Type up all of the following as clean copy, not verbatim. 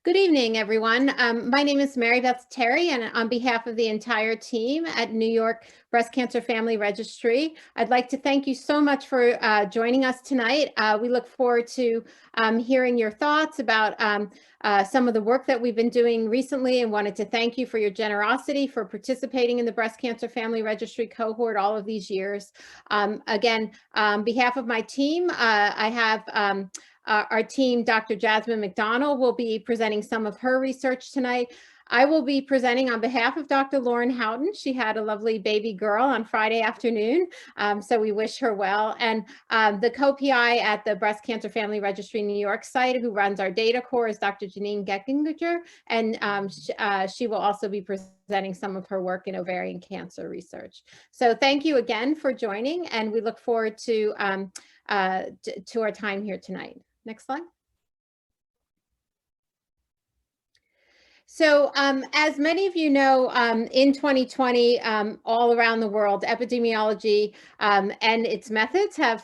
Good evening, everyone. My name is Mary Beth Terry, and on behalf of the entire team at New York Breast Cancer Family Registry, I'd like to thank you so much for joining us tonight. We look forward to hearing your thoughts about some of the work that we've been doing recently, and wanted to thank you for your generosity for participating in the Breast Cancer Family Registry cohort all of these years. Again, on behalf of my team, I have our team, Dr. Jasmine McDonald, will be presenting some of her research tonight. I will be presenting on behalf of Dr. Lauren Houghton. She had a lovely baby girl on Friday afternoon, so we wish her well. And the co-PI at the Breast Cancer Family Registry New York site, who runs our data core, is Dr. Janine Geckinger, and she will also be presenting some of her work in ovarian cancer research. So thank you again for joining, and we look forward to our time here tonight. Next slide. So as many of you know, in 2020, all around the world, epidemiology and its methods have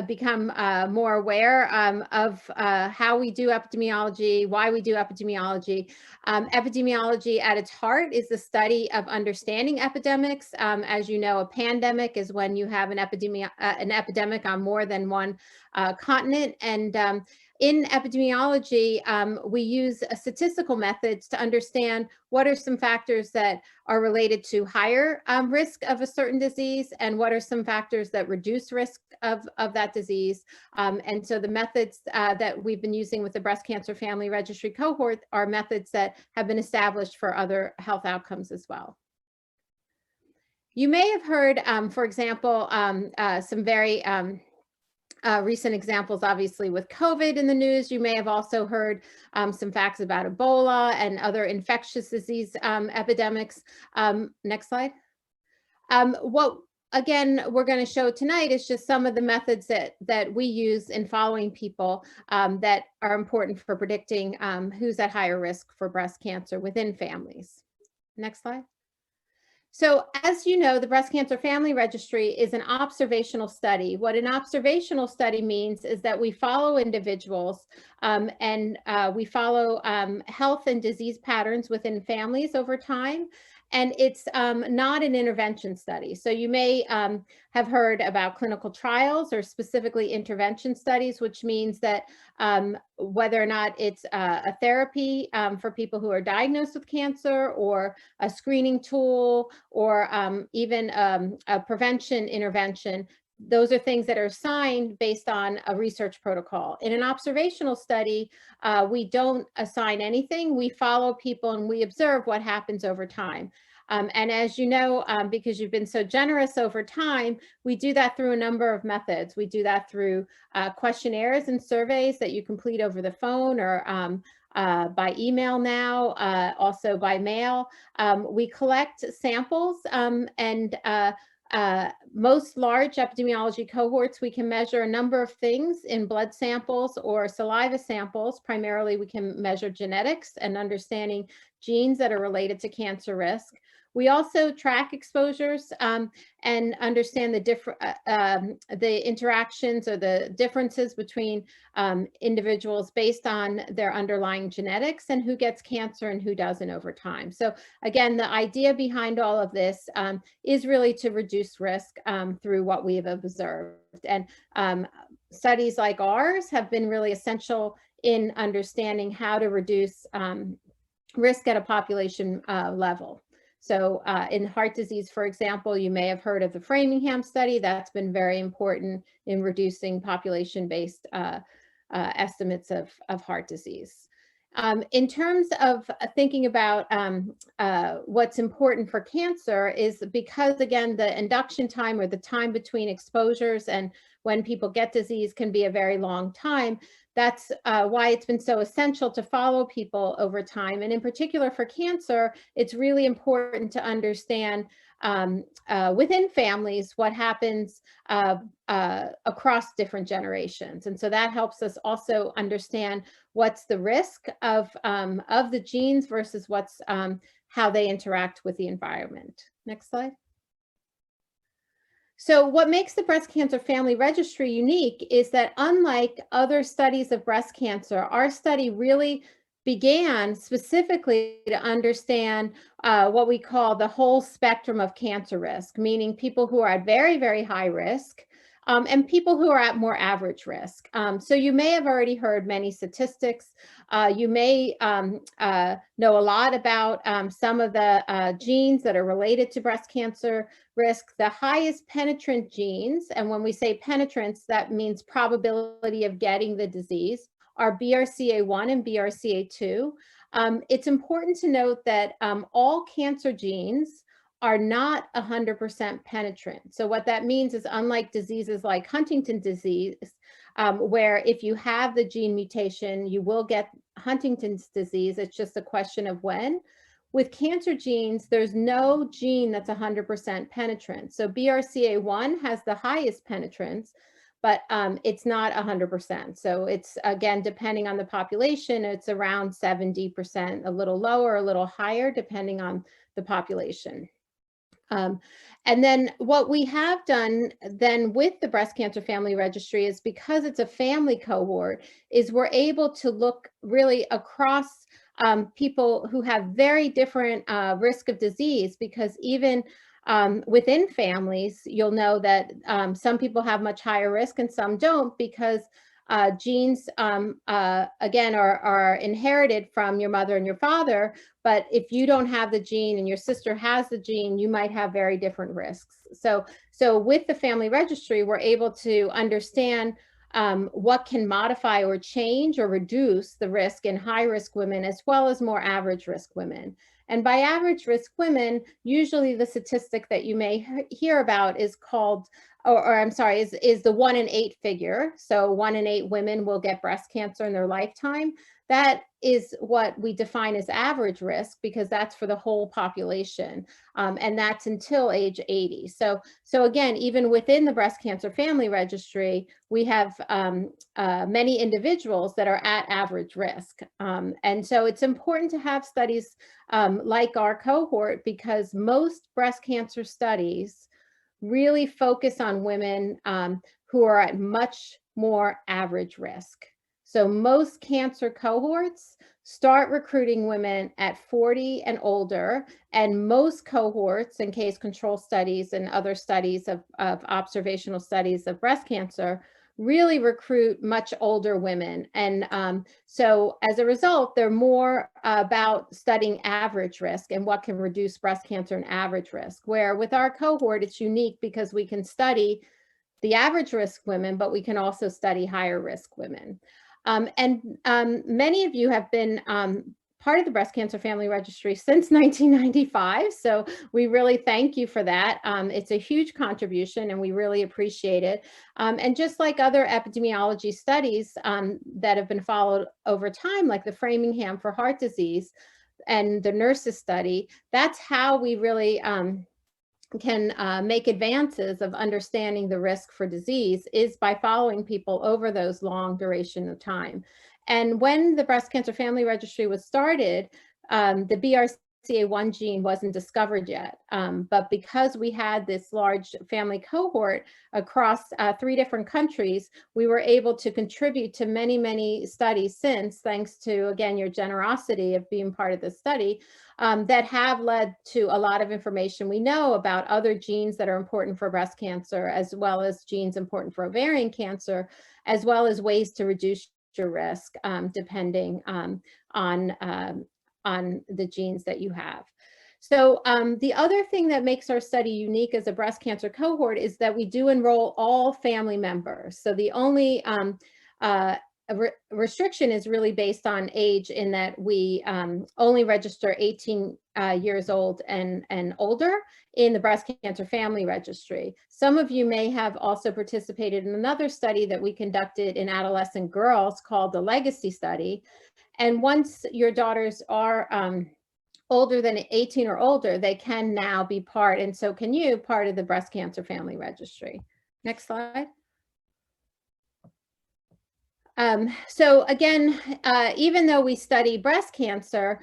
become more aware of how we do epidemiology, why we do epidemiology. Epidemiology at its heart is the study of understanding epidemics. As you know, a pandemic is when you have an epidemic on more than one continent. And in epidemiology, we use statistical methods to understand what are some factors that are related to higher risk of a certain disease, and what are some factors that reduce risk of that disease. And so the methods that we've been using with the Breast Cancer Family Registry cohort are methods that have been established for other health outcomes as well. You may have heard, for example, some very recent examples, obviously, with COVID in the news. You may have also heard some facts about Ebola and other infectious disease epidemics. Next slide. What, again, we're going to show tonight is just some of the methods that we use in following people that are important for predicting who's at higher risk for breast cancer within families. Next slide. So as you know, the Breast Cancer Family Registry is an observational study. What an observational study means is that we follow individuals and we follow health and disease patterns within families over time. And it's not an intervention study. So you may have heard about clinical trials or specifically intervention studies, which means that whether or not it's a therapy for people who are diagnosed with cancer, or a screening tool, or even a prevention intervention, those are things that are assigned based on a research protocol. In an observational study, we don't assign anything. We follow people and we observe what happens over time. And as you know, because you've been so generous over time, we do that through a number of methods. We do that through questionnaires and surveys that you complete over the phone or by email now, also by mail. We collect samples and most large epidemiology cohorts, we can measure a number of things in blood samples or saliva samples. Primarily, we can measure genetics and understanding genes that are related to cancer risk. We also track exposures and understand the interactions or the differences between individuals based on their underlying genetics and who gets cancer and who doesn't over time. So again, the idea behind all of this is really to reduce risk through what we have observed. And studies like ours have been really essential in understanding how to reduce risk at a population level. So in heart disease, for example, you may have heard of the Framingham study. That's been very important in reducing population-based estimates of heart disease. In terms of thinking about what's important for cancer is because, again, the induction time or the time between exposures and when people get disease can be a very long time. That's why it's been so essential to follow people over time. And in particular for cancer, it's really important to understand within families what happens across different generations. And so that helps us also understand what's the risk of the genes versus what's how they interact with the environment. Next slide. So what makes the Breast Cancer Family Registry unique is that unlike other studies of breast cancer, our study really began specifically to understand what we call the whole spectrum of cancer risk, meaning people who are at very, very high risk, and people who are at more average risk. So you may have already heard many statistics. You may know a lot about some of the genes that are related to breast cancer risk. The highest penetrant genes, and when we say penetrance, that means probability of getting the disease, are BRCA1 and BRCA2. It's important to note that all cancer genes are not 100% penetrant. So what that means is, unlike diseases like Huntington's disease, where if you have the gene mutation, you will get Huntington's disease. It's just a question of when. With cancer genes, there's no gene that's 100% penetrant. So BRCA1 has the highest penetrance, but it's not 100%. So it's, again, depending on the population, it's around 70%, a little lower, a little higher, depending on the population. And then what we have done then with the Breast Cancer Family Registry is, because it's a family cohort, is we're able to look really across people who have very different risk of disease, because even within families, you'll know that some people have much higher risk and some don't, because genes, again, are inherited from your mother and your father. But if you don't have the gene and your sister has the gene, you might have very different risks. So with the family registry, we're able to understand what can modify or change or reduce the risk in high-risk women, as well as more average risk women. And by average risk women, usually the statistic that you may hear about is called, or I'm sorry, is the 1 in 8 figure. So 1 in 8 women will get breast cancer in their lifetime. That is what we define as average risk, because that's for the whole population, and that's until age 80. So again, even within the Breast Cancer Family Registry, we have many individuals that are at average risk. And so it's important to have studies like our cohort, because most breast cancer studies really focus on women who are at much more average risk. So most cancer cohorts start recruiting women at 40 and older, and most cohorts in case control studies and other studies of observational studies of breast cancer really recruit much older women. And so as a result, they're more about studying average risk and what can reduce breast cancer and average risk, where with our cohort, it's unique because we can study the average risk women, but we can also study higher risk women. Many of you have been part of the Breast Cancer Family Registry since 1995. So we really thank you for that. It's a huge contribution and we really appreciate it. And just like other epidemiology studies that have been followed over time, like the Framingham for heart disease and the nurses study, that's how we really can make advances of understanding the risk for disease, is by following people over those long duration of time. And when the Breast Cancer Family Registry was started, the BRCA1 gene wasn't discovered yet. But because we had this large family cohort across 3 different countries, we were able to contribute to many, many studies since, thanks to, again, your generosity of being part of this study, that have led to a lot of information we know about other genes that are important for breast cancer, as well as genes important for ovarian cancer, as well as ways to reduce your risk depending on the genes that you have. So the other thing that makes our study unique as a breast cancer cohort is that we do enroll all family members. So the only restriction is really based on age, in that we only register 18 years old and older in the Breast Cancer Family Registry. Some of you may have also participated in another study that we conducted in adolescent girls called the Legacy Study. And once your daughters are older than 18 or older, they can now be part, and so can you, part of the Breast Cancer Family Registry. Next slide. So again, even though we study breast cancer,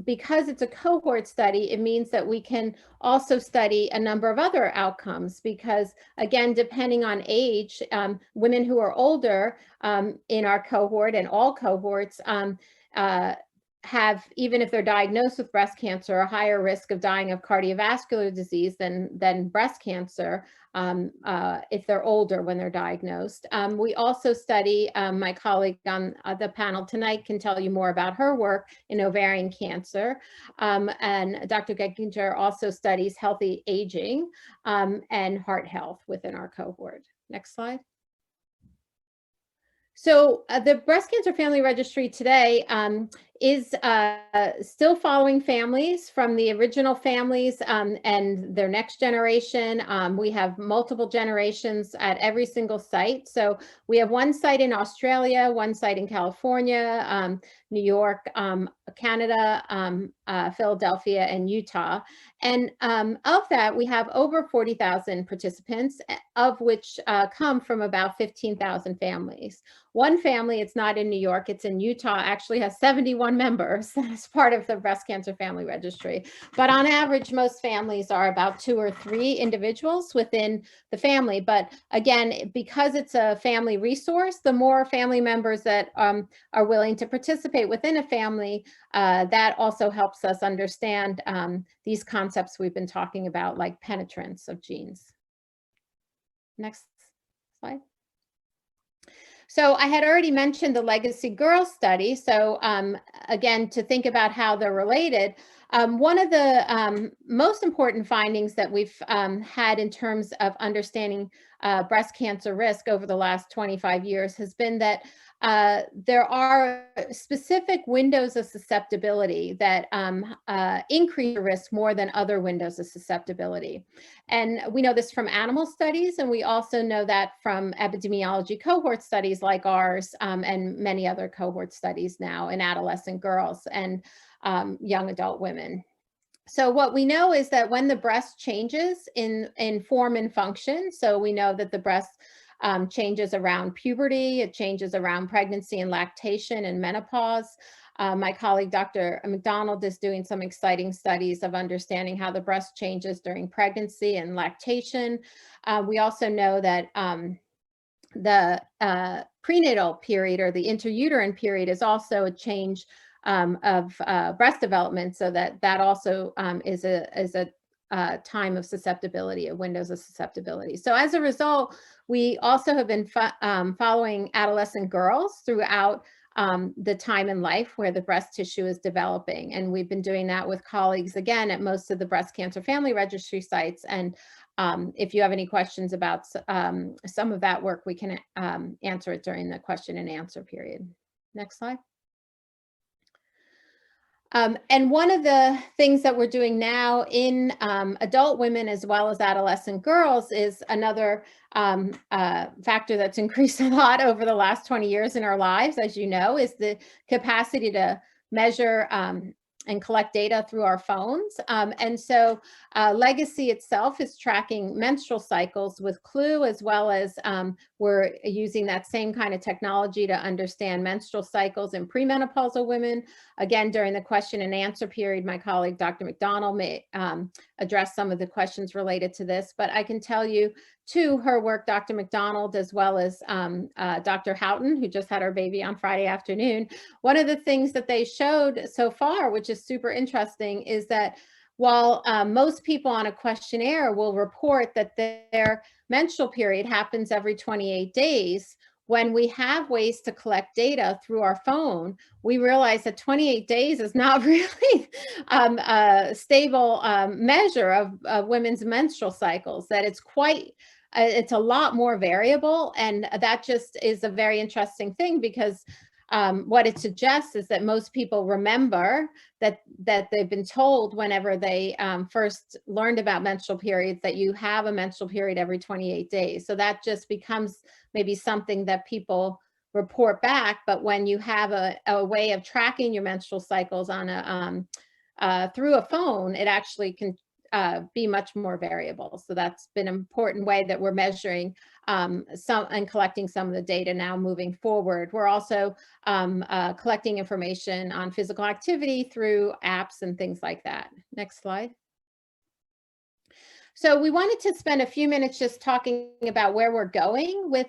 because it's a cohort study, it means that we can also study a number of other outcomes, because again, depending on age, women who are older in our cohort and all cohorts have, even if they're diagnosed with breast cancer, a higher risk of dying of cardiovascular disease than breast cancer if they're older when they're diagnosed. We also study, my colleague on the panel tonight can tell you more about her work in ovarian cancer. And Dr. Geckinger also studies healthy aging and heart health within our cohort. Next slide. So the Breast Cancer Family Registry today is still following families from the original families and their next generation. We have multiple generations at every single site. So we have one site in Australia, one site in California, New York, Canada, Philadelphia, and Utah. And of that, we have over 40,000 participants, of which come from about 15,000 families. One family, it's not in New York, it's in Utah, actually has 71 members as part of the Breast Cancer Family Registry. But on average, most families are about 2 or 3 individuals within the family. But again, because it's a family resource, the more family members that are willing to participate within a family, that also helps us understand these concepts we've been talking about, like penetrance of genes. Next slide. So I had already mentioned the Legacy Girls study. So again, to think about how they're related, one of the most important findings that we've had in terms of understanding breast cancer risk over the last 25 years has been that there are specific windows of susceptibility that increase risk more than other windows of susceptibility. And we know this from animal studies, and we also know that from epidemiology cohort studies like ours and many other cohort studies now in adolescent girls and young adult women. So what we know is that when the breast changes in form and function, so we know that the breast changes around puberty, it changes around pregnancy and lactation and menopause. My colleague, Dr. McDonald, is doing some exciting studies of understanding how the breast changes during pregnancy and lactation. We also know that the prenatal period or the interuterine period is also a change of breast development, so that also is a time of susceptibility, of windows of susceptibility. So as a result, we also have been following adolescent girls throughout the time in life where the breast tissue is developing. And we've been doing that with colleagues, again, at most of the Breast Cancer Family Registry sites. And if you have any questions about some of that work, we can answer it during the question and answer period. Next slide. And one of the things that we're doing now in adult women as well as adolescent girls is another factor that's increased a lot over the last 20 years in our lives, as you know, is the capacity to measure and collect data through our phones. And so Legacy itself is tracking menstrual cycles with Clue, as well as we're using that same kind of technology to understand menstrual cycles in premenopausal women. Again, during the question and answer period, my colleague, Dr. McDonald, may address some of the questions related to this, but I can tell you to her work, Dr. McDonald, as well as Dr. Houghton, who just had her baby on Friday afternoon. One of the things that they showed so far, which is super interesting, is that while most people on a questionnaire will report that their menstrual period happens every 28 days, when we have ways to collect data through our phone, we realize that 28 days is not really a stable measure of women's menstrual cycles, that it's a lot more variable. And that just is a very interesting thing, because what it suggests is that most people remember that they've been told whenever they first learned about menstrual periods that you have a menstrual period every 28 days. So that just becomes maybe something that people report back. But when you have a way of tracking your menstrual cycles on through a phone, it actually can be much more variable. So that's been an important way that we're measuring some and collecting some of the data now moving forward. We're also collecting information on physical activity through apps and things like that. Next slide. So we wanted to spend a few minutes just talking about where we're going with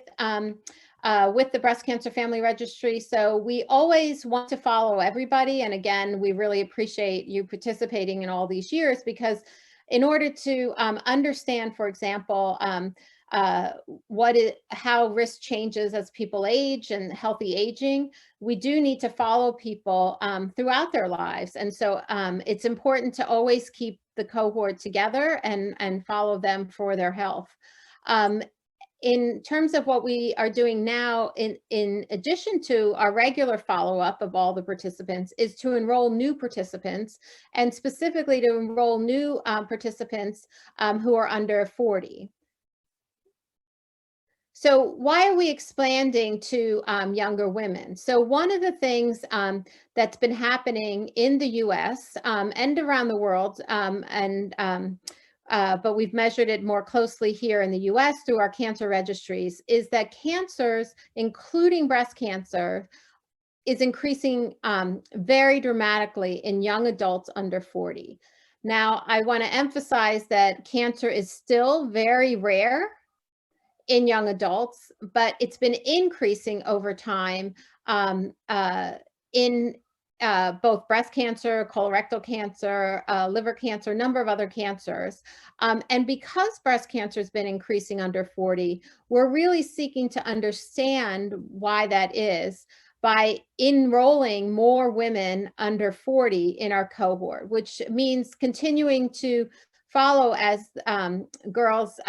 with the Breast Cancer Family Registry. So we always want to follow everybody. And again, we really appreciate you participating in all these years, because in order to understand, for example, how risk changes as people age and healthy aging, we do need to follow people throughout their lives. And so it's important to always keep the cohort together and follow them for their health. In terms of what we are doing now, in addition to our regular follow-up of all the participants, is to enroll new participants, and specifically to enroll new participants who are under 40. So why are we expanding to younger women? So one of the things that's been happening in the US and around the world, but we've measured it more closely here in the US through our cancer registries, is that cancers, including breast cancer, is increasing very dramatically in young adults under 40. Now, I want to emphasize that cancer is still very rare in young adults, but it's been increasing over time in both breast cancer, colorectal cancer, liver cancer, a number of other cancers. And because breast cancer has been increasing under 40, we're really seeking to understand why that is by enrolling more women under 40 in our cohort, which means continuing to follow as girls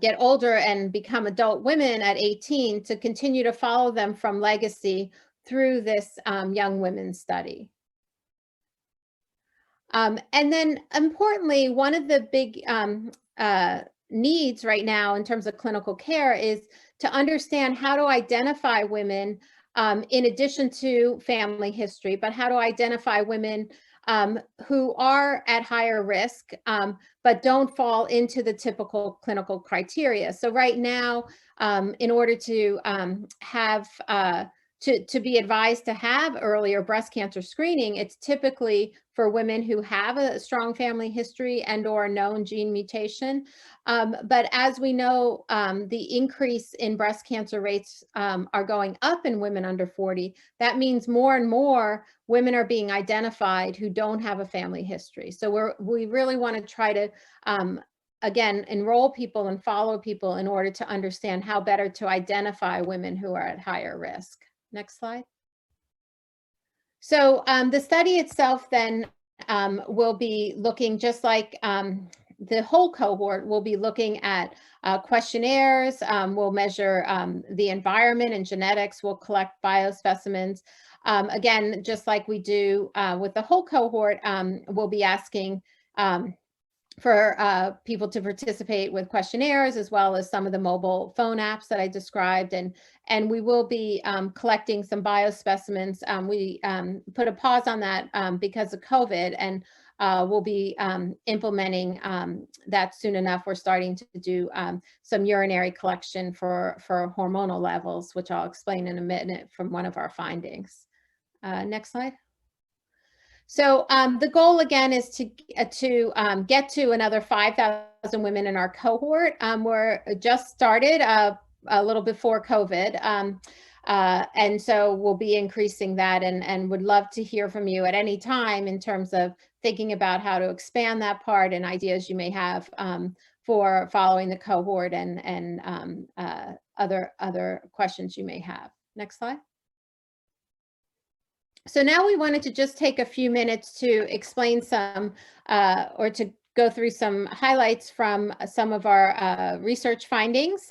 get older and become adult women at 18, to continue to follow them from legacy through this young women's study. And then importantly, one of the big needs right now in terms of clinical care is to understand how to identify women in addition to family history, but how to identify women who are at higher risk, but don't fall into the typical clinical criteria. So right now, in order to to be advised to have earlier breast cancer screening, it's typically for women who have a strong family history and or a known gene mutation. But as we know, the increase in breast cancer rates are going up in women under 40. That means more and more women are being identified who don't have a family history. So we really want to try to, again, enroll people and follow people in order to understand how better to identify women who are at higher risk. Next slide. So the study itself then will be looking just like the whole cohort. Will be looking at questionnaires. We'll measure the environment and genetics. We'll collect biospecimens. Again, just like we do with the whole cohort, we'll be asking for people to participate with questionnaires, as well as some of the mobile phone apps that I described. And we will be collecting some biospecimens. We put a pause on that because of COVID, and we'll be implementing that soon enough. We're starting to do some urinary collection for hormonal levels, which I'll explain in a minute from one of our findings. Next slide. So the goal again is to get to another 5,000 women in our cohort. We're just started a little before COVID, and so we'll be increasing that, and would love to hear from you at any time in terms of thinking about how to expand that part and ideas you may have for following the cohort and other questions you may have. Next slide. So now we wanted to just take a few minutes to explain some, or to go through some highlights from some of our research findings.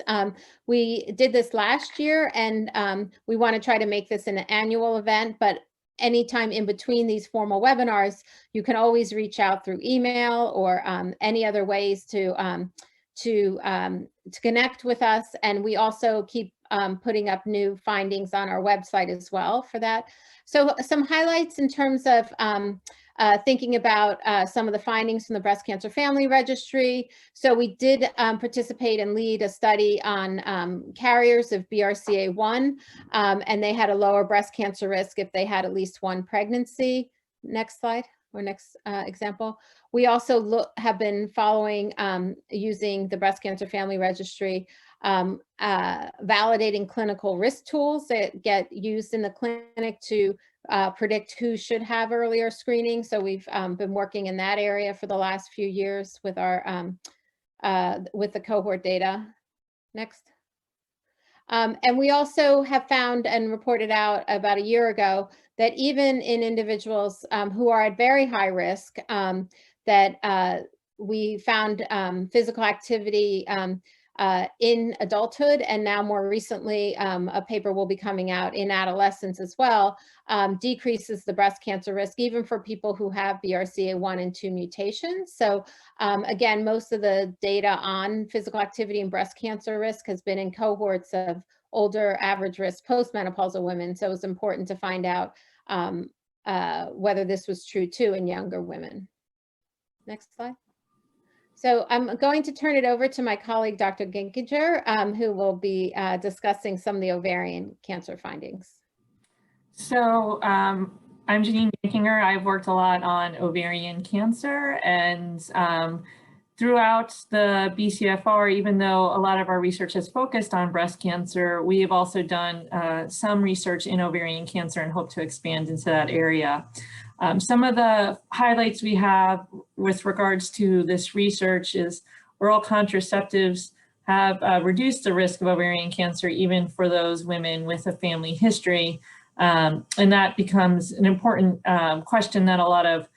We did this last year, and we want to try to make this an annual event, but anytime in between these formal webinars, you can always reach out through email or any other ways to connect with us. And we also keep putting up new findings on our website as well for that. So some highlights in terms of thinking about some of the findings from the Breast Cancer Family Registry. So we did participate and lead a study on carriers of BRCA1, and they had a lower breast cancer risk if they had at least one pregnancy. Next slide. or next example. We also have been following using the Breast Cancer Family Registry, validating clinical risk tools that get used in the clinic to predict who should have earlier screening. So we've been working in that area for the last few years with our with the cohort data. Next. And we also have found and reported out about a year ago that even in individuals who are at very high risk, that we found physical activity in adulthood, and now more recently, a paper will be coming out in adolescence as well, decreases the breast cancer risk even for people who have BRCA1 and 2 mutations. So again, most of the data on physical activity and breast cancer risk has been in cohorts of older average risk postmenopausal women. So it's important to find out whether this was true too in younger women. Next slide. So I'm going to turn it over to my colleague, Dr. Ginkinger, who will be discussing some of the ovarian cancer findings. So I'm Janine Ginkinger. I've worked a lot on ovarian cancer, and throughout the BCFR, even though a lot of our research has focused on breast cancer, we have also done some research in ovarian cancer and hope to expand into that area. Some of the highlights we have with regards to this research is oral contraceptives have reduced the risk of ovarian cancer even for those women with a family history. And that becomes an important question that a lot of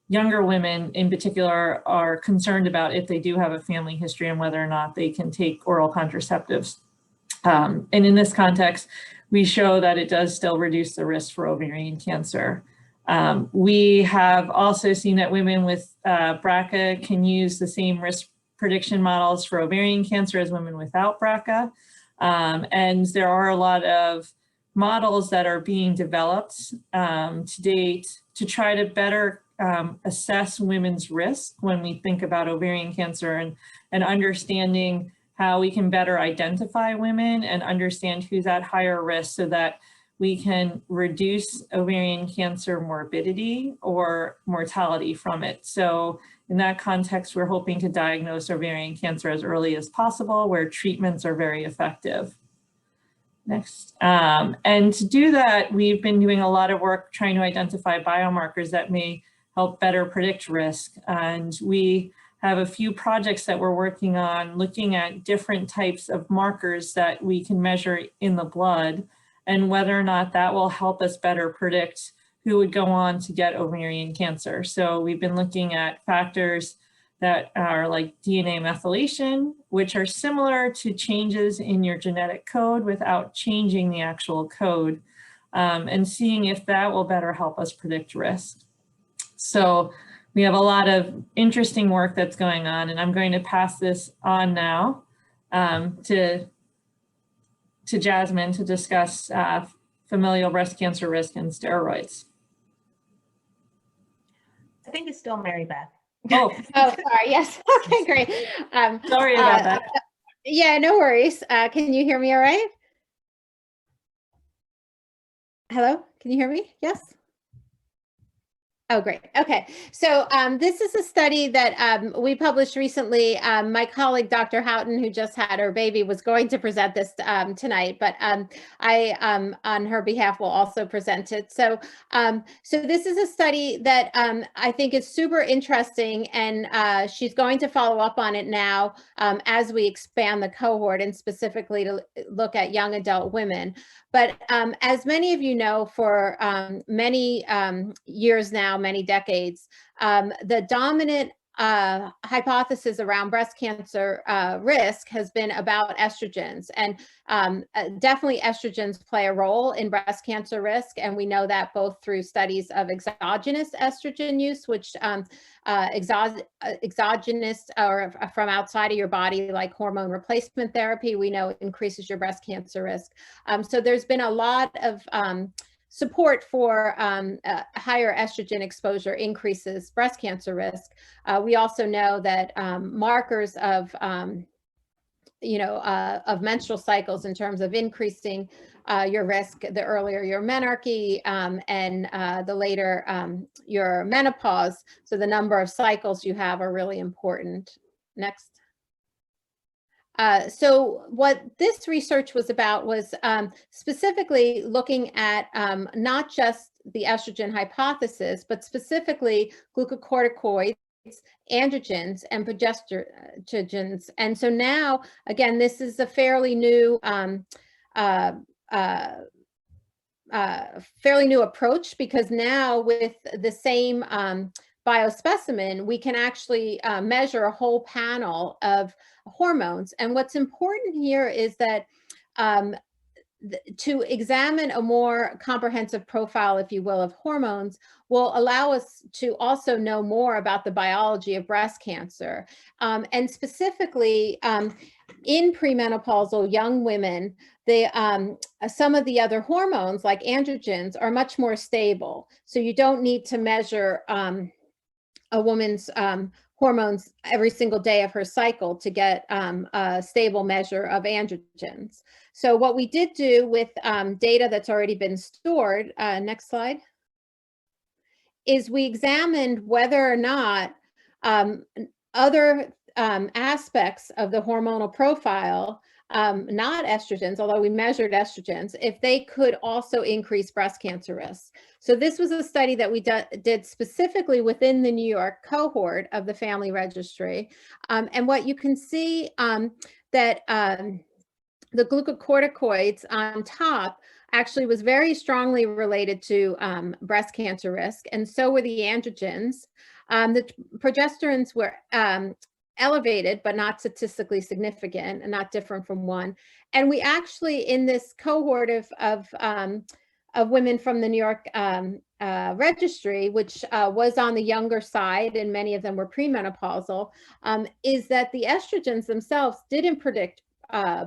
younger women in particular are concerned about if they do have a family history and whether or not they can take oral contraceptives. And in this context, we show that it does still reduce the risk for ovarian cancer. We have also seen that women with BRCA can use the same risk prediction models for ovarian cancer as women without BRCA. And there are a lot of models that are being developed to date to try to better assess women's risk when we think about ovarian cancer, and understanding how we can better identify women and understand who's at higher risk so that we can reduce ovarian cancer morbidity or mortality from it. So in that context, we're hoping to diagnose ovarian cancer as early as possible, where treatments are very effective. Next. And to do that, we've been doing a lot of work trying to identify biomarkers that may help better predict risk. And we have a few projects that we're working on looking at different types of markers that we can measure in the blood, and whether or not that will help us better predict who would go on to get ovarian cancer. So we've been looking at factors that are like DNA methylation, which are similar to changes in your genetic code without changing the actual code, and seeing if that will better help us predict risk. So we have a lot of interesting work that's going on, and I'm going to pass this on now to Jasmine to discuss familial breast cancer risk and steroids. I think it's still Mary Beth. Oh, sorry. Yes. Okay, great. Sorry about that. Yeah, no worries. Can you hear me all right? Hello, can you hear me? Yes. Oh, great. Okay. So this is a study that we published recently. My colleague, Dr. Houghton, who just had her baby, was going to present this tonight, but I, on her behalf, will also present it. So, so this is a study that I think is super interesting, and she's going to follow up on it now as we expand the cohort and specifically to look at young adult women. But as many of you know, for many years now, many decades, the dominant hypothesis around breast cancer risk has been about estrogens, and definitely estrogens play a role in breast cancer risk, and we know that both through studies of exogenous estrogen use, which exogenous or from outside of your body, like hormone replacement therapy, we know increases your breast cancer risk. So there's been a lot of support for higher estrogen exposure increases breast cancer risk. We also know that markers of of menstrual cycles in terms of increasing your risk the earlier your menarche and the later your menopause. So the number of cycles you have are really important. Next. So what this research was about was specifically looking at not just the estrogen hypothesis, but specifically glucocorticoids, androgens, and progestogens. And so now, again, this is a fairly new approach, because now with the same biospecimen, we can actually measure a whole panel of hormones. And what's important here is that to examine a more comprehensive profile, if you will, of hormones will allow us to also know more about the biology of breast cancer. And specifically in premenopausal young women, some of the other hormones like androgens are much more stable. So you don't need to measure a woman's hormones every single day of her cycle to get a stable measure of androgens. So what we did do with data that's already been stored, next slide, is we examined whether or not other aspects of the hormonal profile, not estrogens, although we measured estrogens, if they could also increase breast cancer risk. So this was a study that we did specifically within the New York cohort of the Family Registry. And what you can see that the glucocorticoids on top actually was very strongly related to breast cancer risk, and so were the androgens. The progesterones were elevated, but not statistically significant and not different from one. And we actually, in this cohort of women from the New York registry, which was on the younger side, and many of them were premenopausal, is that the estrogens themselves didn't predict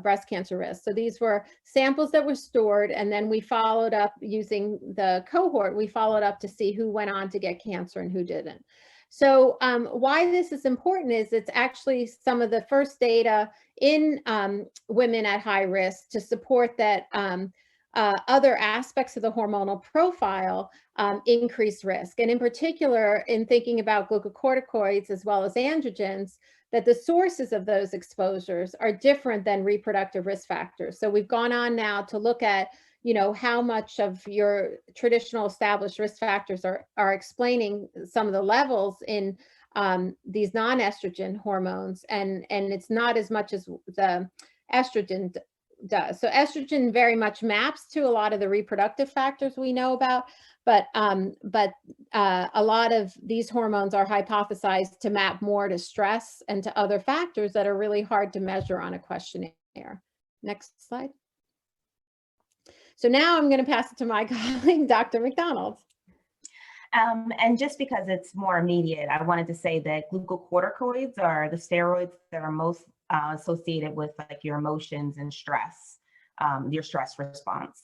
breast cancer risk. So these were samples that were stored, and then we followed up using the cohort. We followed up to see who went on to get cancer and who didn't. So why this is important is it's actually some of the first data in women at high risk to support that other aspects of the hormonal profile increase risk. And in particular, in thinking about glucocorticoids as well as androgens, that the sources of those exposures are different than reproductive risk factors. So we've gone on now to look at, how much of your traditional established risk factors are explaining some of the levels in these non-estrogen hormones, and it's not as much as the estrogen does. So estrogen very much maps to a lot of the reproductive factors we know about, but a lot of these hormones are hypothesized to map more to stress and to other factors that are really hard to measure on a questionnaire. Next slide. So now I'm going to pass it to my colleague, Dr. McDonald. And just because it's more immediate, I wanted to say that glucocorticoids are the steroids that are most associated with like your emotions and stress, your stress response.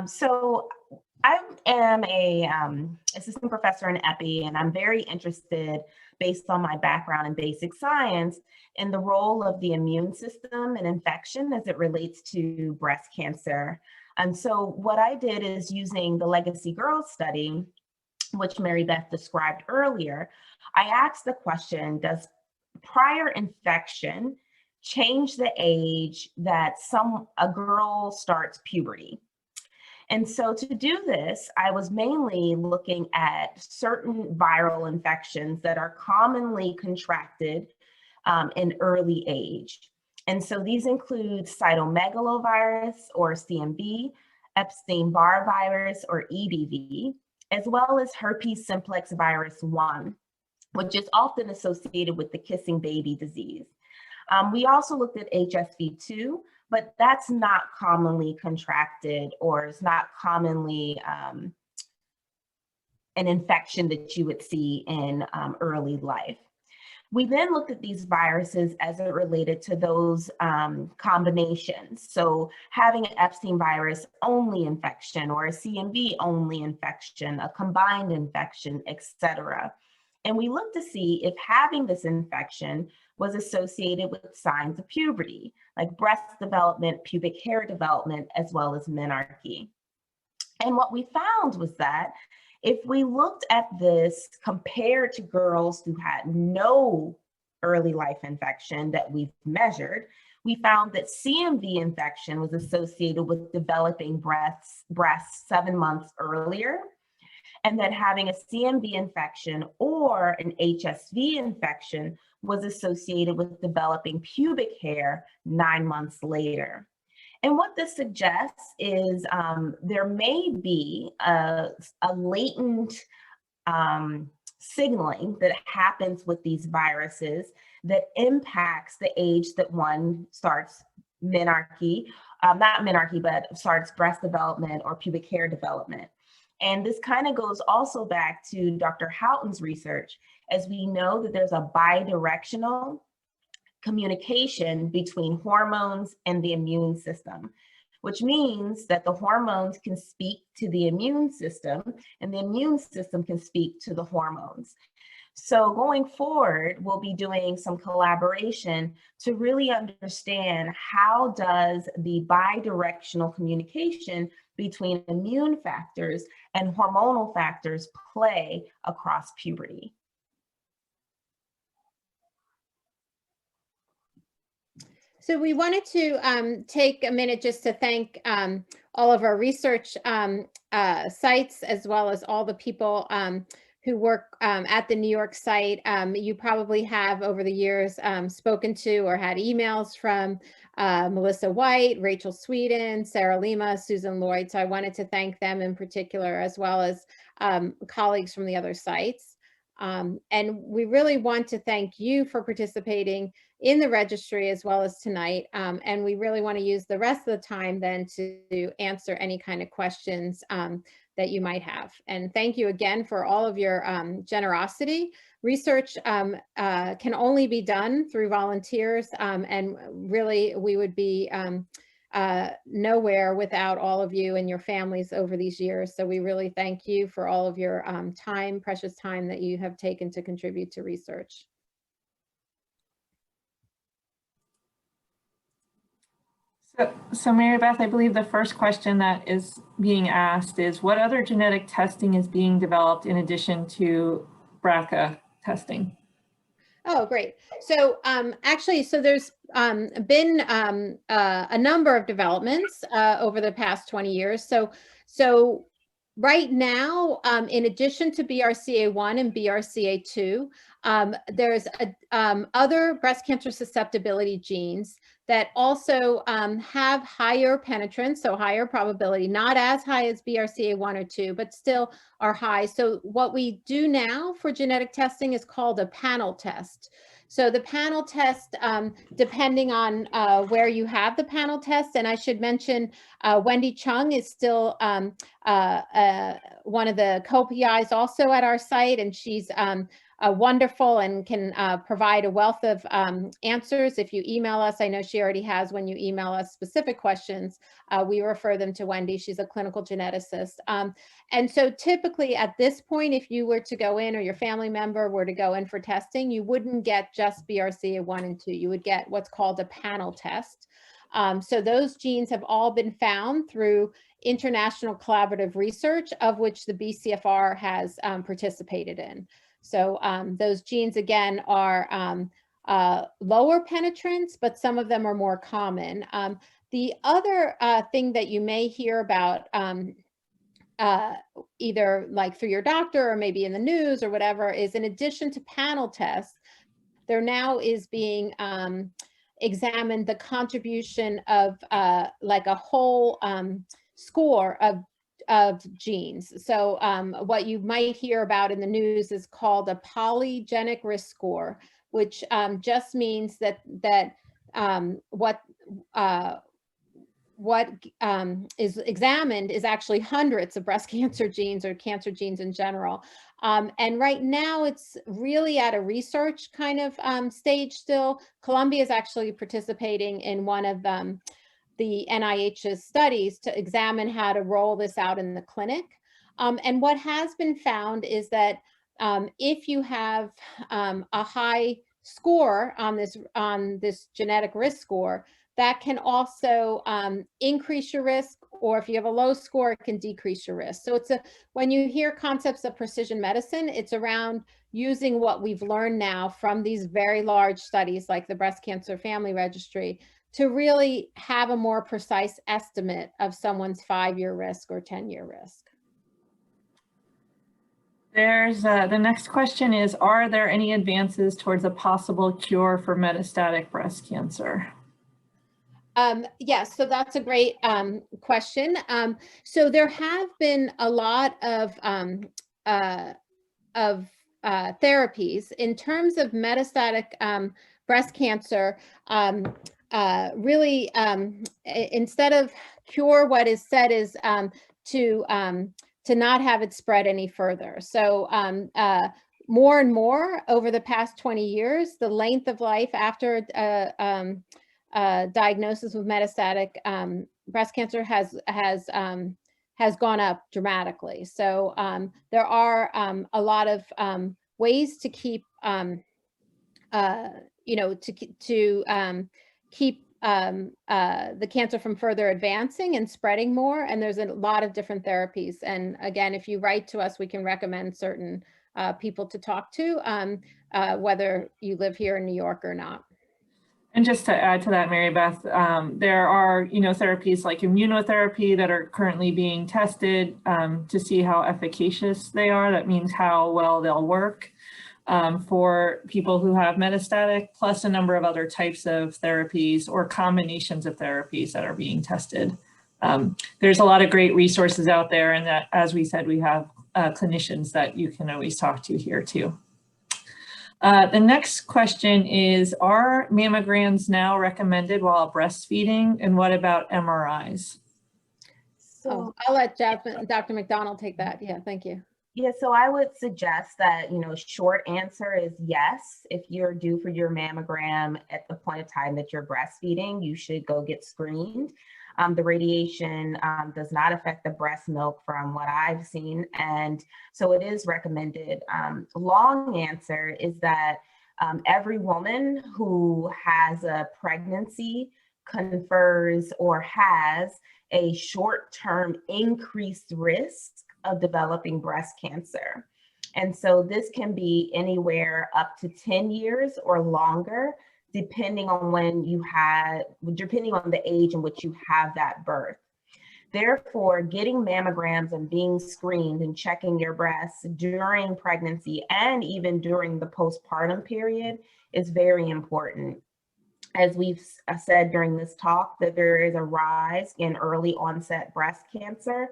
So I am a assistant professor in Epi, and I'm very interested, based on my background in basic science, in the role of the immune system and infection as it relates to breast cancer. And so what I did is, using the Legacy Girls study, which Mary Beth described earlier, I asked the question, does prior infection change the age that a girl starts puberty? And so to do this, I was mainly looking at certain viral infections that are commonly contracted in early age. And so these include cytomegalovirus, or CMV, Epstein-Barr virus, or EBV, as well as herpes simplex virus 1, which is often associated with the kissing baby disease. We also looked at HSV2, but that's not commonly contracted, or is not commonly an infection that you would see in early life. We then looked at these viruses as it related to those combinations. So having an Epstein virus only infection, or a CMV only infection, a combined infection, etc. And we looked to see if having this infection was associated with signs of puberty, like breast development, pubic hair development, as well as menarche. And what we found was that if we looked at this compared to girls who had no early life infection that we've measured, we found that CMV infection was associated with developing breasts 7 months earlier, and that having a CMV infection or an HSV infection was associated with developing pubic hair 9 months later. And what this suggests is there may be a latent signaling that happens with these viruses that impacts the age that one starts menarche, not menarche, but starts breast development or pubic hair development. And this kind of goes also back to Dr. Houghton's research, as we know that there's a bidirectional communication between hormones and the immune system, which means that the hormones can speak to the immune system and the immune system can speak to the hormones. So going forward, we'll be doing some collaboration to really understand how does the bidirectional communication between immune factors and hormonal factors play across puberty. So we wanted to take a minute just to thank all of our research sites, as well as all the people who work at the New York site. You probably have over the years spoken to or had emails from Melissa White, Rachel Sweden, Sarah Lima, Susan Lloyd. So I wanted to thank them in particular, as well as colleagues from the other sites. And we really want to thank you for participating in the registry as well as tonight. And we really want to use the rest of the time then to answer any kind of questions that you might have. And thank you again for all of your generosity. Research can only be done through volunteers, and really we would be nowhere without all of you and your families over these years. So we really thank you for all of your time, precious time that you have taken to contribute to research. So Mary Beth, I believe the first question that is being asked is, what other genetic testing is being developed in addition to BRCA testing? Oh, great. So actually, so there's been a number of developments over the past 20 years. So right now, in addition to BRCA1 and BRCA2, there's other breast cancer susceptibility genes that also have higher penetrance, so higher probability, not as high as BRCA1 or 2, but still are high. So what we do now for genetic testing is called a panel test. So the panel test, depending on where you have the panel test, and I should mention Wendy Chung is still one of the co-PIs also at our site, and she's wonderful and can provide a wealth of answers. If you email us, I know she already has, when you email us specific questions, we refer them to Wendy. She's a clinical geneticist. And so typically at this point, if you were to go in or your family member were to go in for testing, you wouldn't get just BRCA1 and 2. You would get what's called a panel test. So those genes have all been found through international collaborative research, of which the BCFR has participated in. So those genes, again, are lower penetrance, but some of them are more common. The other thing that you may hear about, either like through your doctor or maybe in the news or whatever, is in addition to panel tests, there now is being examined the contribution of like a whole score of genes. So what you might hear about in the news is called a polygenic risk score, which just means that what is examined is actually hundreds of breast cancer genes or cancer genes in general. And right now it's really at a research kind of stage still. Columbia is actually participating in one of the NIH's studies to examine how to roll this out in the clinic. And what has been found is that if you have a high score on this genetic risk score, that can also increase your risk, or if you have a low score, it can decrease your risk. So when you hear concepts of precision medicine, it's around using what we've learned now from these very large studies like the Breast Cancer Family Registry to really have a more precise estimate of someone's 5-year risk or 10-year risk. There's the next question is, are there any advances towards a possible cure for metastatic breast cancer? Yes, so that's a great question. So there have been a lot of therapies in terms of metastatic breast cancer. Really, instead of cure, what is said is to not have it spread any further. So more and more over the past 20 years, the length of life after diagnosis with metastatic breast cancer has gone up dramatically. So there are a lot of ways to keep keep the cancer from further advancing and spreading more. And there's a lot of different therapies. And again, if you write to us, we can recommend certain people to talk to, whether you live here in New York or not. And just to add to that, Mary Beth, there are, therapies like immunotherapy that are currently being tested to see how efficacious they are. That means how well they'll work for people who have metastatic, plus a number of other types of therapies or combinations of therapies that are being tested. There's a lot of great resources out there, and that, as we said, we have clinicians that you can always talk to here too. The next question is, are mammograms now recommended while breastfeeding, and what about MRIs? So I'll let Dr. McDonald take that. Yeah, thank you. Yeah, so I would suggest that, short answer is yes. If you're due for your mammogram at the point of time that you're breastfeeding, you should go get screened. The radiation does not affect the breast milk from what I've seen, and so it is recommended. Long answer is that every woman who has a pregnancy confers or has a short-term increased risk of developing breast cancer. And so this can be anywhere up to 10 years or longer, depending on depending on the age in which you have that birth. Therefore, getting mammograms and being screened and checking your breasts during pregnancy and even during the postpartum period is very important. As we've said during this talk, that there is a rise in early onset breast cancer.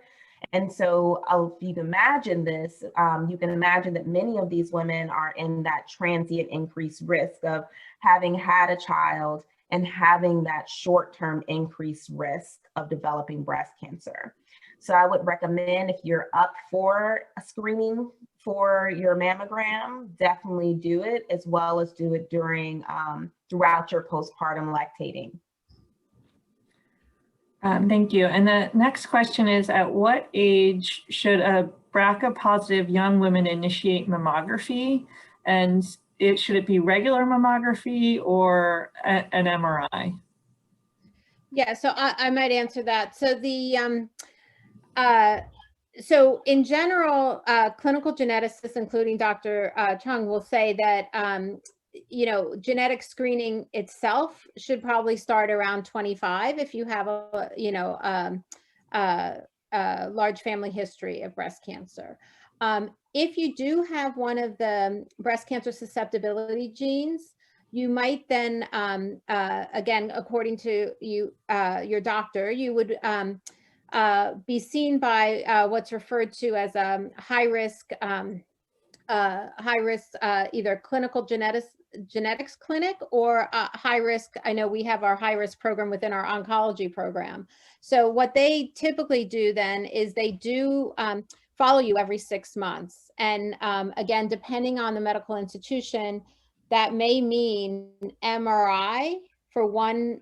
And so if you can imagine this, you can imagine that many of these women are in that transient increased risk of having had a child and having that short-term increased risk of developing breast cancer. So I would recommend, if you're up for a screening for your mammogram, definitely do it, as well as do it during throughout your postpartum lactating. Thank you. And the next question is, at what age should a BRCA positive young woman initiate mammography? And should it be regular mammography or an MRI? Yeah, so I might answer that. So so in general, clinical geneticists, including Dr. Chung, will say that genetic screening itself should probably start around 25 if you have a large family history of breast cancer. If you do have one of the breast cancer susceptibility genes, you might then, again, according to your doctor, you would be seen by what's referred to as a high risk either clinical genetics clinic or high risk. I know we have our high risk program within our oncology program. So what they typically do then is they do follow you every 6 months. And again, depending on the medical institution, that may mean MRI for one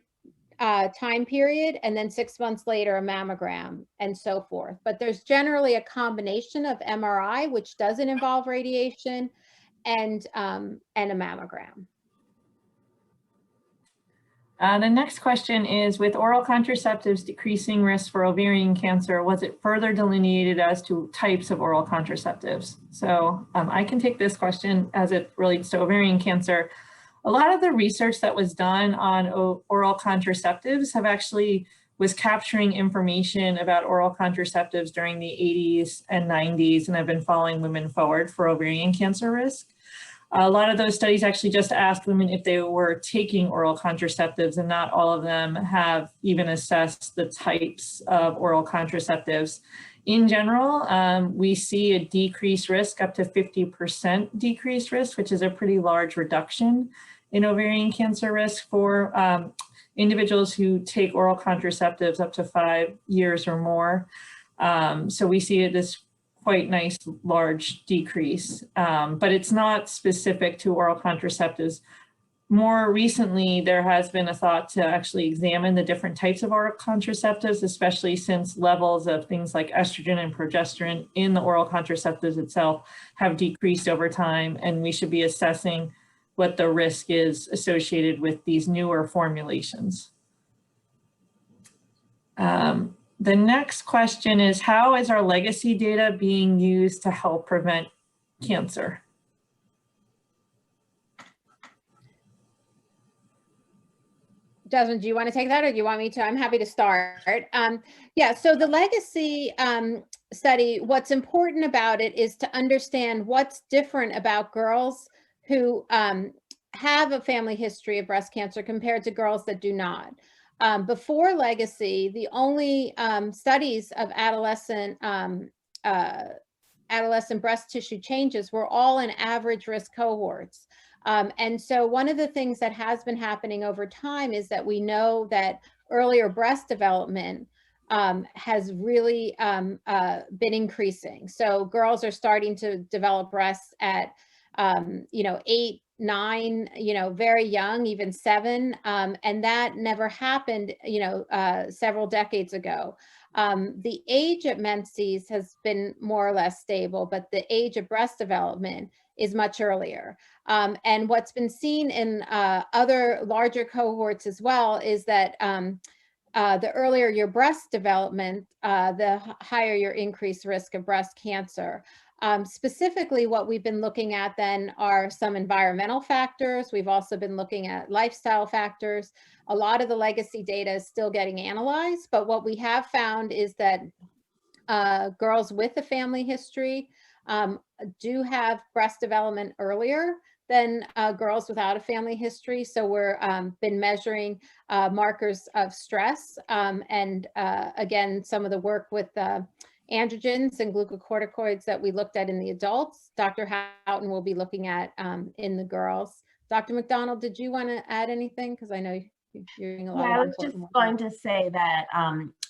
time period, and then 6 months later a mammogram, and so forth. But there's generally a combination of MRI, which doesn't involve radiation, and a mammogram. The next question is, with oral contraceptives decreasing risk for ovarian cancer, was it further delineated as to types of oral contraceptives? So I can take this question as it relates to ovarian cancer. A lot of the research that was done on oral contraceptives was capturing information about oral contraceptives during the 80s and 90s, and have been following women forward for ovarian cancer risk. A lot of those studies actually just asked women if they were taking oral contraceptives, and not all of them have even assessed the types of oral contraceptives. In general, we see a decreased risk, up to 50% decreased risk, which is a pretty large reduction in ovarian cancer risk for individuals who take oral contraceptives up to 5 years or more. So we see this quite nice large decrease, but it's not specific to oral contraceptives. More recently, there has been a thought to actually examine the different types of oral contraceptives, especially since levels of things like estrogen and progesterone in the oral contraceptives itself have decreased over time, and we should be assessing what the risk is associated with these newer formulations. The next question is, how is our legacy data being used to help prevent cancer? Jasmine, do you want to take that, or do you want me to? I'm happy to start. Yeah, so the legacy study, what's important about it is to understand what's different about girls who have a family history of breast cancer compared to girls that do not. Before legacy, the only studies of adolescent breast tissue changes were all in average risk cohorts. And so one of the things that has been happening over time is that we know that earlier breast development has really been increasing. So girls are starting to develop breasts at 8, 9, very young, even 7, and that never happened, several decades ago. The age at menses has been more or less stable, but the age of breast development is much earlier. And what's been seen in other larger cohorts as well is that the earlier your breast development, the higher your increased risk of breast cancer. Specifically, what we've been looking at then are some environmental factors. We've also been looking at lifestyle factors. A lot of the legacy data is still getting analyzed, but what we have found is that girls with a family history do have breast development earlier than girls without a family history. So we're been measuring markers of stress, and again, some of the work with androgens and glucocorticoids that we looked at in the adults, Dr. Houghton will be looking at in the girls. Dr. McDonald, did you want to add anything? Because I know you're doing a lot of I was just going to say that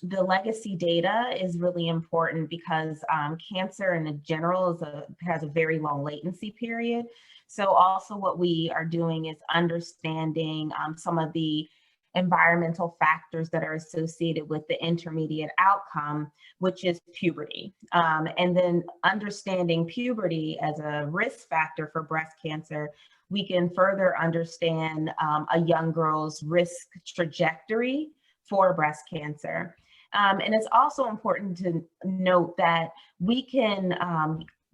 the legacy data is really important because cancer in general has a very long latency period. So also what we are doing is understanding some of the environmental factors that are associated with the intermediate outcome, which is puberty. And then understanding puberty as a risk factor for breast cancer, we can further understand a young girl's risk trajectory for breast cancer. And it's also important to note that we can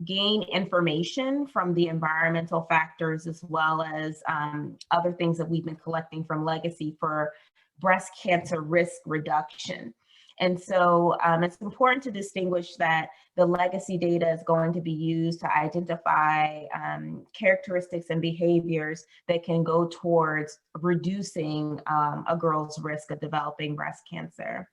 gain information from the environmental factors as well as other things that we've been collecting from legacy for breast cancer risk reduction. And so it's important to distinguish that the legacy data is going to be used to identify characteristics and behaviors that can go towards reducing a girl's risk of developing breast cancer.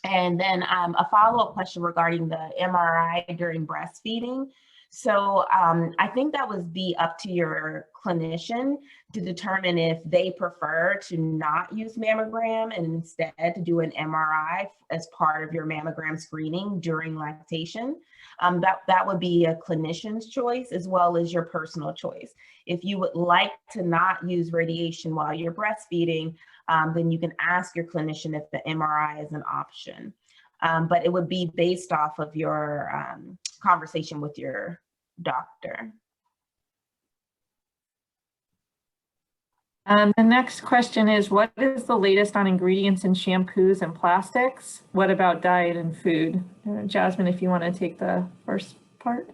And then a follow-up question regarding the MRI during breastfeeding. So I think that would be up to your clinician to determine if they prefer to not use mammogram and instead to do an MRI as part of your mammogram screening during lactation. That would be a clinician's choice as well as your personal choice. If you would like to not use radiation while you're breastfeeding, then you can ask your clinician if the MRI is an option. But it would be based off of your conversation with your doctor. The next question is, what is the latest on ingredients in shampoos and plastics? What about diet and food? Jasmine, if you want to take the first part.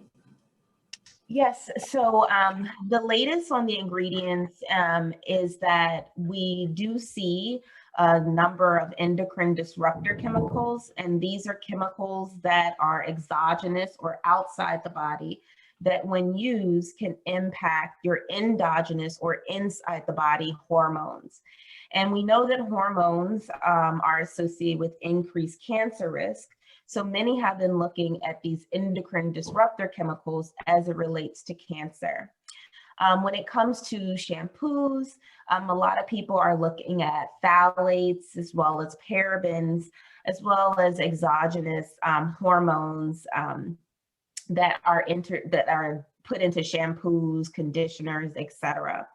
Yes, so the latest on the ingredients is that we do see a number of endocrine disruptor chemicals, and these are chemicals that are exogenous or outside the body that when used can impact your endogenous or inside the body hormones. And we know that hormones are associated with increased cancer risk. So many have been looking at these endocrine disruptor chemicals as it relates to cancer. When it comes to shampoos, a lot of people are looking at phthalates as well as parabens, as well as exogenous hormones that are put into shampoos, conditioners, etc.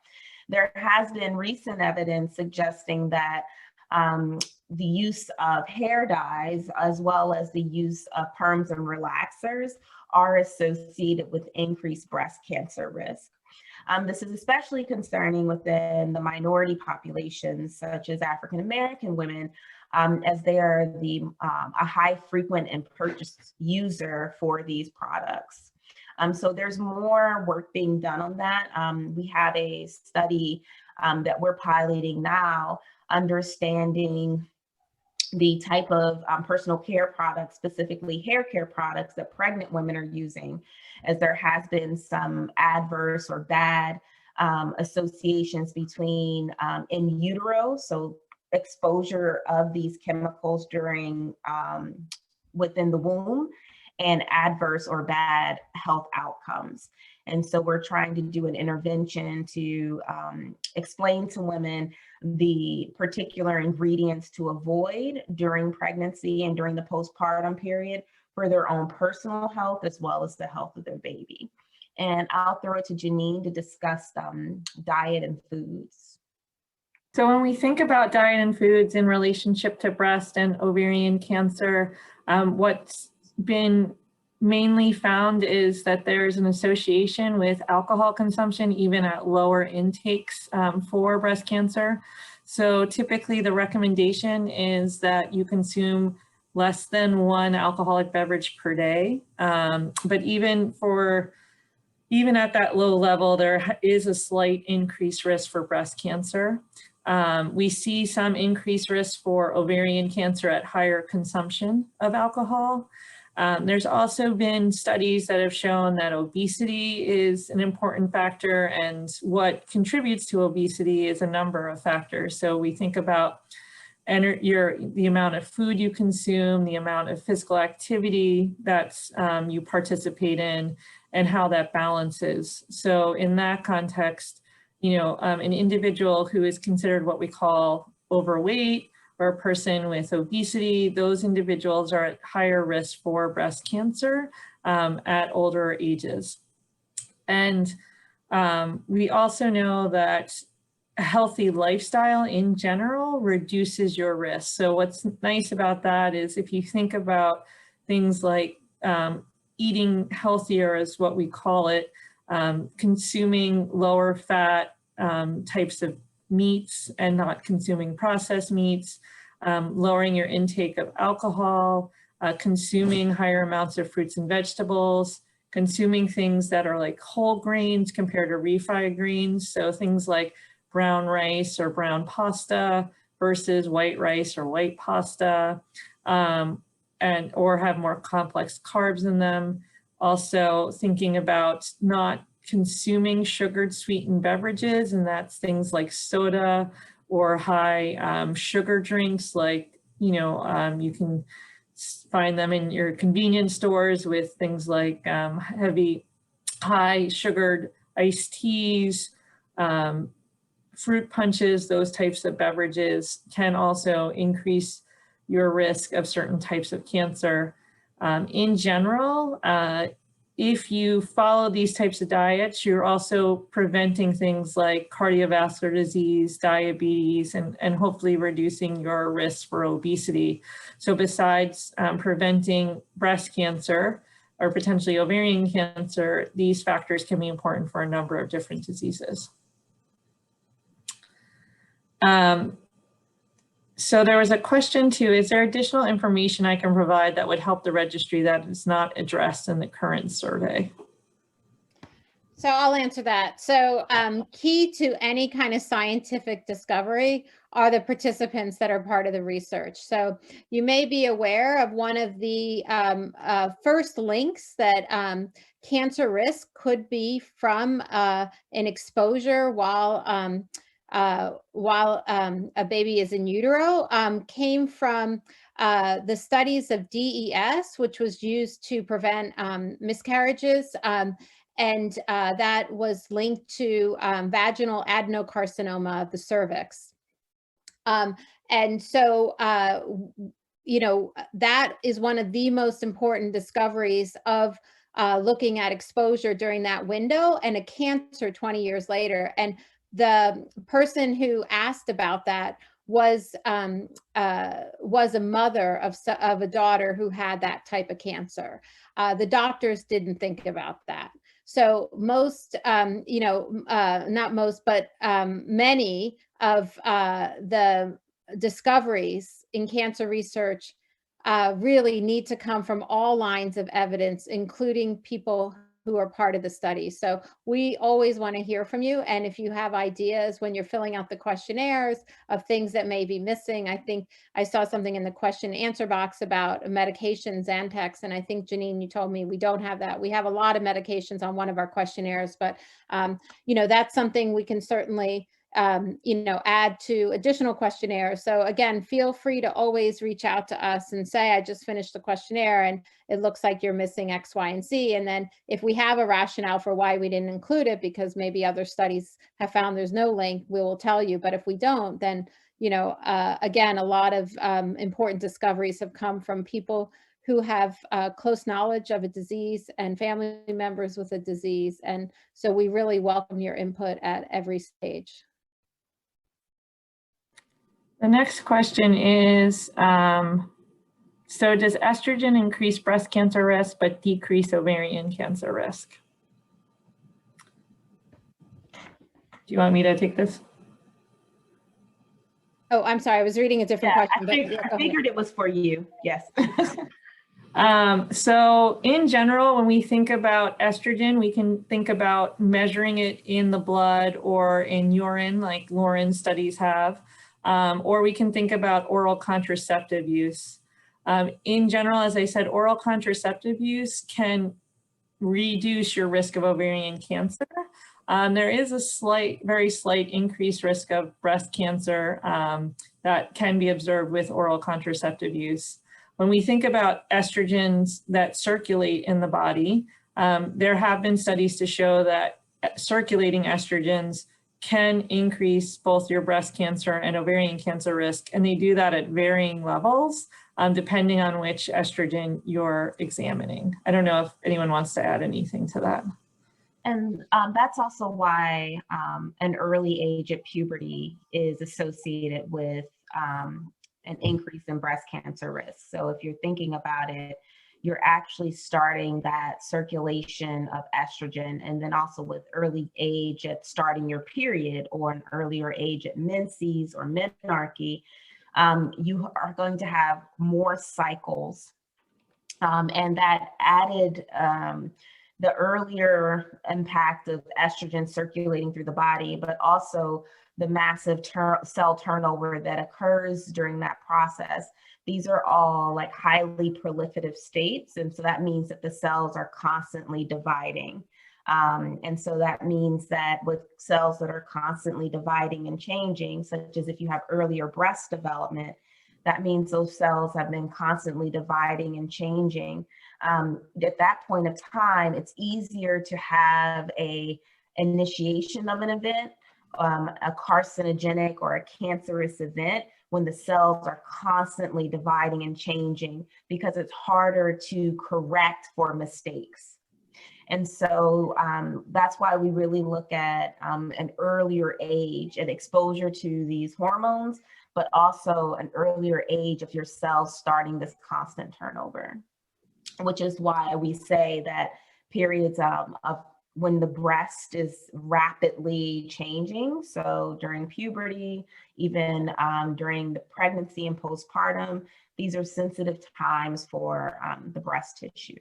There has been recent evidence suggesting that the use of hair dyes, as well as the use of perms and relaxers, are associated with increased breast cancer risk. This is especially concerning within the minority populations, such as African American women, as they are a high frequent and purchase user for these products. So there's more work being done on that. We have a study that we're piloting now, understanding the type of personal care products, specifically hair care products that pregnant women are using, as there has been some adverse or bad associations between in utero, so exposure of these chemicals during within the womb, and adverse or bad health outcomes. And so we're trying to do an intervention to explain to women the particular ingredients to avoid during pregnancy and during the postpartum period for their own personal health as well as the health of their baby. And I'll throw it to Janine to discuss diet and foods. So when we think about diet and foods in relationship to breast and ovarian cancer, what's been mainly found is that there's an association with alcohol consumption, even at lower intakes for breast cancer. So typically the recommendation is that you consume less than 1 alcoholic beverage per day. But even at that low level, there is a slight increased risk for breast cancer. We see some increased risk for ovarian cancer at higher consumption of alcohol. There's also been studies that have shown that obesity is an important factor, and what contributes to obesity is a number of factors. So we think about the amount of food you consume, the amount of physical activity that you participate in, and how that balances. So in that context, an individual who is considered what we call overweight, or a person with obesity, those individuals are at higher risk for breast cancer at older ages. And we also know that a healthy lifestyle in general reduces your risk. So what's nice about that is if you think about things like eating healthier, is what we call it, consuming lower fat types of meats and not consuming processed meats, lowering your intake of alcohol, consuming higher amounts of fruits and vegetables, consuming things that are like whole grains compared to refried grains. So things like brown rice or brown pasta versus white rice or white pasta, or have more complex carbs in them. Also thinking about not consuming sugared sweetened beverages, and that's things like soda or high sugar drinks, like, you can find them in your convenience stores with things like heavy high sugared iced teas, fruit punches, those types of beverages can also increase your risk of certain types of cancer. In general, if you follow these types of diets, you're also preventing things like cardiovascular disease, diabetes, and hopefully reducing your risk for obesity. So besides preventing breast cancer or potentially ovarian cancer, these factors can be important for a number of different diseases. So there was a question too, is there additional information I can provide that would help the registry that is not addressed in the current survey? So I'll answer that. So key to any kind of scientific discovery are the participants that are part of the research. So you may be aware of one of the first links that cancer risk could be from an exposure while a baby is in utero, came from the studies of DES, which was used to prevent miscarriages. And that was linked to vaginal adenocarcinoma of the cervix. And so, you know, that is one of the most important discoveries of looking at exposure during that window, and a cancer 20 years later. And the person who asked about that was a mother of a daughter who had that type of cancer. The doctors didn't think about that. So most, you know, not most, but many of the discoveries in cancer research really need to come from all lines of evidence, including people who are part of the study. So we always want to hear from you. And if you have ideas when you're filling out the questionnaires of things that may be missing, I think I saw something in the question and answer box about medications, Xanax, and I think Janine, you told me we don't have that. We have a lot of medications on one of our questionnaires, but you know, that's something we can certainly you know, add to additional questionnaires. So again, feel free to always reach out to us and say, I just finished the questionnaire and it looks like you're missing X, Y, and Z. And then if we have a rationale for why we didn't include it, because maybe other studies have found there's no link, we will tell you. But if we don't, then, you know, again, a lot of important discoveries have come from people who have close knowledge of a disease and family members with a disease. And so we really welcome your input at every stage. The next question is, so does estrogen increase breast cancer risk but decrease ovarian cancer risk? Do you want me to take this? Oh, I'm sorry, I was reading a different question. I figured it was for you, yes. So in general, when we think about estrogen, we can think about measuring it in the blood or in urine, like Lauren studies have. Or we can think about oral contraceptive use. In general, as I said, oral contraceptive use can reduce your risk of ovarian cancer. There is a very slight increased risk of breast cancer that can be observed with oral contraceptive use. When we think about estrogens that circulate in the body, there have been studies to show that circulating estrogens can increase both your breast cancer and ovarian cancer risk, and they do that at varying levels, depending on which estrogen you're examining. I don't know if anyone wants to add anything to that. And that's also why an early age at puberty is associated with an increase in breast cancer risk. So if you're thinking about it, you're actually starting that circulation of estrogen, and then also with early age at starting your period, or an earlier age at menses or menarche, you are going to have more cycles. And that added the earlier impact of estrogen circulating through the body, but also the massive cell turnover that occurs during that process. These are all like highly proliferative states. And so that means that the cells are constantly dividing. And so that means that with cells that are constantly dividing and changing, such as if you have earlier breast development, That means those cells have been constantly dividing and changing. At that point of time, it's easier to have a initiation of an event, a carcinogenic or a cancerous event, when the cells are constantly dividing and changing, because it's harder to correct for mistakes. And so that's why we really look at an earlier age and exposure to these hormones, but also an earlier age of your cells starting this constant turnover, which is why we say that periods of when the breast is rapidly changing, so during puberty, even during the pregnancy and postpartum, these are sensitive times for the breast tissue.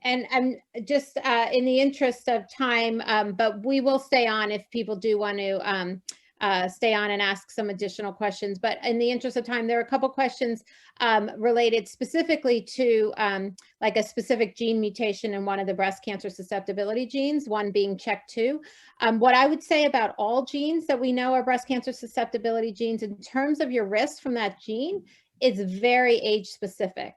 And I'm just in the interest of time, but we will stay on if people do want to stay on and ask some additional questions. But in the interest of time, there are a couple questions related specifically to like a specific gene mutation in one of the breast cancer susceptibility genes, one being CHEK2. What I would say about all genes that we know are breast cancer susceptibility genes in terms of your risk from that gene is very age specific.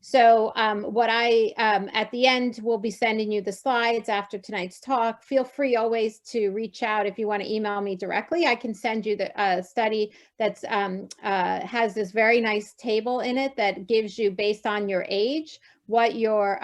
So what at the end, we'll be sending you the slides after tonight's talk. Feel free always to reach out if you want to email me directly. I can send you the study that's has this very nice table in it that gives you, based on your age, what your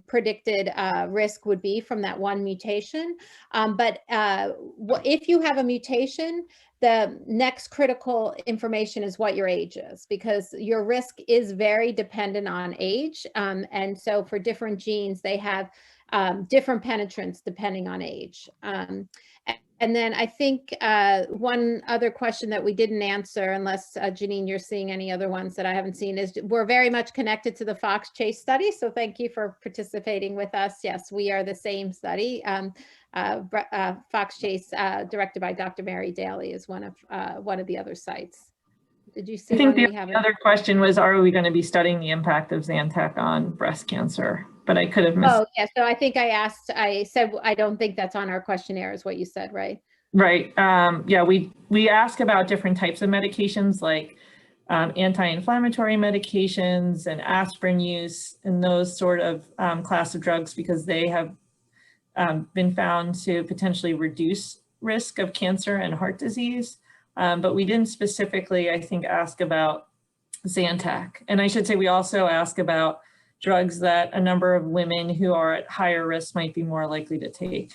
predicted risk would be from that one mutation. But if you have a mutation, the next critical information is what your age is, because your risk is very dependent on age. And so for different genes, they have different penetrance depending on age. And then I think one other question that we didn't answer, unless Janine, you're seeing any other ones that I haven't seen, is we're very much connected to the Fox Chase study. So thank you for participating with us. Yes, we are the same study. Fox Chase, directed by Dr. Mary Daly, is one of the other sites. Did you see? I think the other question was, are we going to be studying the impact of Zantac on breast cancer? But I could have missed. Oh, yeah. So I think I said, I don't think that's on our questionnaire is what you said, right? Right. Yeah, we ask about different types of medications, like anti-inflammatory medications and aspirin use and those sort of class of drugs, because they have been found to potentially reduce risk of cancer and heart disease. But we didn't specifically, I think, ask about Zantac. And I should say we also ask about drugs that a number of women who are at higher risk might be more likely to take,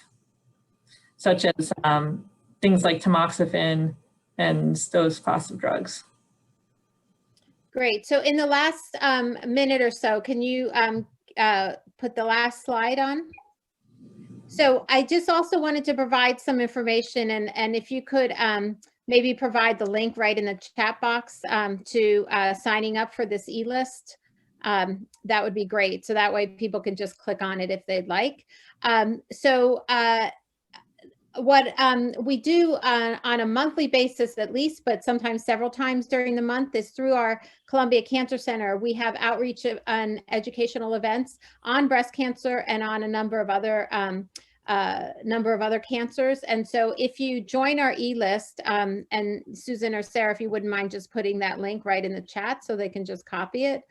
such as things like tamoxifen and those class of drugs. Great. So in the last minute or so, can you put the last slide on? So I just also wanted to provide some information, and if you could maybe provide the link right in the chat box to signing up for this e-list, that would be great. So that way people can just click on it if they'd like. What we do on a monthly basis at least, but sometimes several times during the month, is through our Columbia Cancer Center. We have outreach and educational events on breast cancer and on a number of other cancers. And so if you join our e-list, and Susan or Sarah, if you wouldn't mind just putting that link right in the chat so they can just copy it,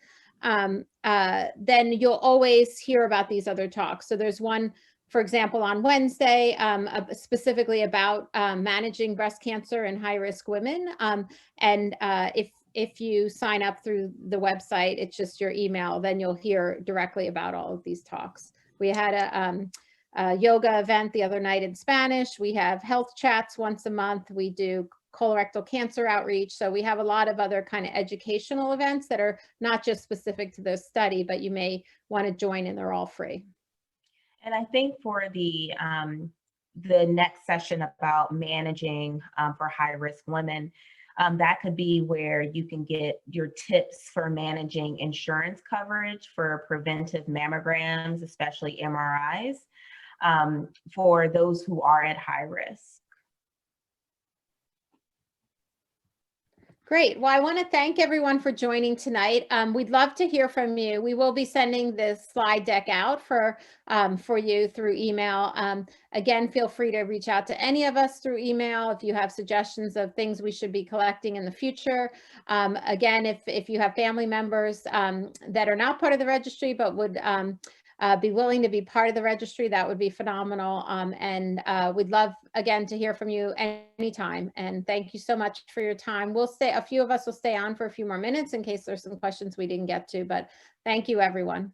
then you'll always hear about these other talks. So there's one, for example, on Wednesday, specifically about managing breast cancer in high-risk women. And if you sign up through the website, it's just your email, then you'll hear directly about all of these talks. We had a yoga event the other night in Spanish. We have health chats once a month. We do colorectal cancer outreach. So we have a lot of other kind of educational events that are not just specific to this study, but you may want to join, and they're all free. And I think for the next session about managing for high-risk women, that could be where you can get your tips for managing insurance coverage for preventive mammograms, especially MRIs, for those who are at high risk. Great. Well, I want to thank everyone for joining tonight. We'd love to hear from you. We will be sending this slide deck out for you through email. Again, feel free to reach out to any of us through email if you have suggestions of things we should be collecting in the future. Again, if you have family members that are not part of the registry but would be willing to be part of the registry, that would be phenomenal. And we'd love, again, to hear from you anytime. And thank you so much for your time. We'll stay, a few of us will stay on for a few more minutes in case there's some questions we didn't get to, but thank you, everyone.